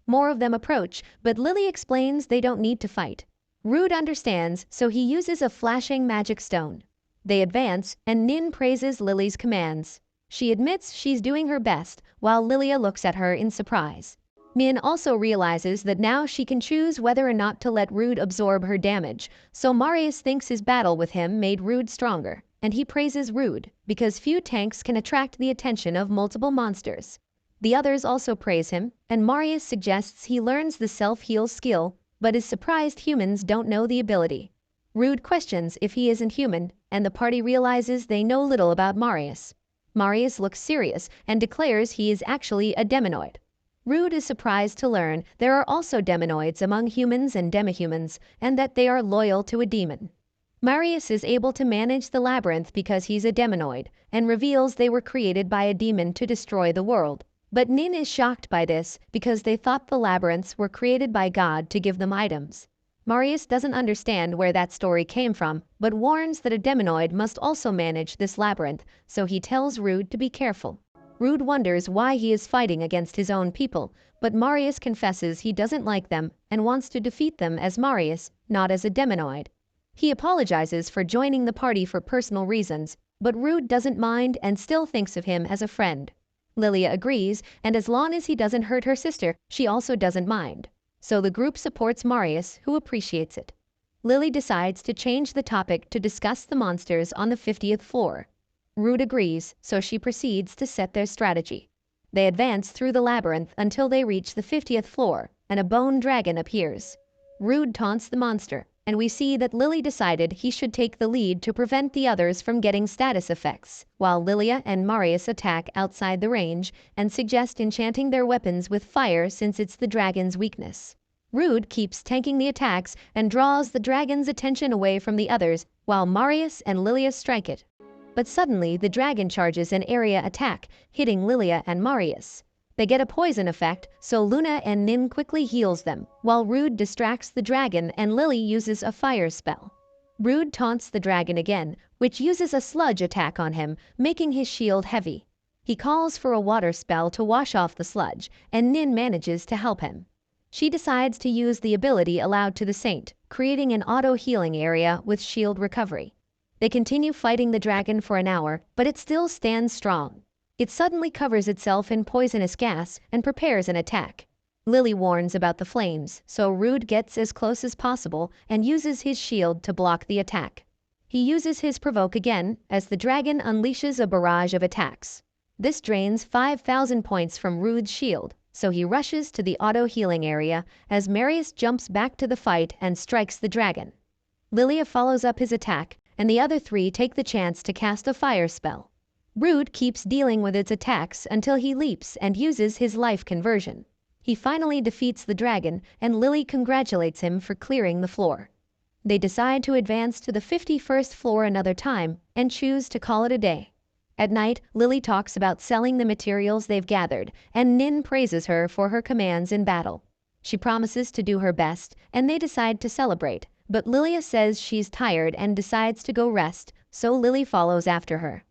More of them approach, but Lily explains they don't need to fight. Rude understands, so he uses a flashing magic stone. They advance, and Nin praises Lily's commands. She admits she's doing her best, while Lilia looks at her in surprise. Nin also realizes that now she can choose whether or not to let Rude absorb her damage, so Marius thinks his battle with him made Rude stronger, and he praises Rude, because few tanks can attract the attention of multiple monsters. The others also praise him, and Marius suggests he learns the self-heal skill, but is surprised humans don't know the ability. Rude questions if he isn't human, and the party realizes they know little about Marius. Marius looks serious and declares he is actually a deminoid. Rude is surprised to learn there are also deminoids among humans and demihumans, and that they are loyal to a demon. Marius is able to manage the labyrinth because he's a deminoid, and reveals they were created by a demon to destroy the world. But Nin is shocked by this because they thought the labyrinths were created by God to give them items. Marius doesn't understand where that story came from, but warns that a deminoid must also manage this labyrinth, so he tells Rude to be careful. Rude wonders why he is fighting against his own people, but Marius confesses he doesn't like them and wants to defeat them as Marius, not as a deminoid. He apologizes for joining the party for personal reasons, but Rude doesn't mind and still thinks of him as a friend. Lilia agrees, and as long as he doesn't hurt her sister, she also doesn't mind. So the group supports Marius, who appreciates it. Lily decides to change the topic to discuss the monsters on the 50th floor. Rude agrees, so she proceeds to set their strategy. They advance through the labyrinth until they reach the 50th floor, and a bone dragon appears. Rude taunts the monster, and we see that Lily decided he should take the lead to prevent the others from getting status effects, while Lilia and Marius attack outside the range and suggest enchanting their weapons with fire since it's the dragon's weakness. Rude keeps tanking the attacks and draws the dragon's attention away from the others, while Marius and Lilia strike it. But suddenly the dragon charges an area attack, hitting Lilia and Marius. They get a poison effect, so Luna and Nin quickly heals them, while Rude distracts the dragon and Lily uses a fire spell. Rude taunts the dragon again, which uses a sludge attack on him, making his shield heavy. He calls for a water spell to wash off the sludge, and Nin manages to help him. She decides to use the ability allowed to the saint, creating an auto-healing area with shield recovery. They continue fighting the dragon for an hour, but it still stands strong. It suddenly covers itself in poisonous gas and prepares an attack. Lily warns about the flames, so Rude gets as close as possible and uses his shield to block the attack. He uses his provoke again as the dragon unleashes a barrage of attacks. This drains 5,000 points from Rude's shield, so he rushes to the auto-healing area as Marius jumps back to the fight and strikes the dragon. Lilia follows up his attack, and the other three take the chance to cast a fire spell. Rude keeps dealing with its attacks until he leaps and uses his life conversion. He finally defeats the dragon, and Lily congratulates him for clearing the floor. They decide to advance to the 51st floor another time and choose to call it a day. At night, Lily talks about selling the materials they've gathered, and Nin praises her for her commands in battle. She promises to do her best, and they decide to celebrate, but Lilia says she's tired and decides to go rest, so Lily follows after her.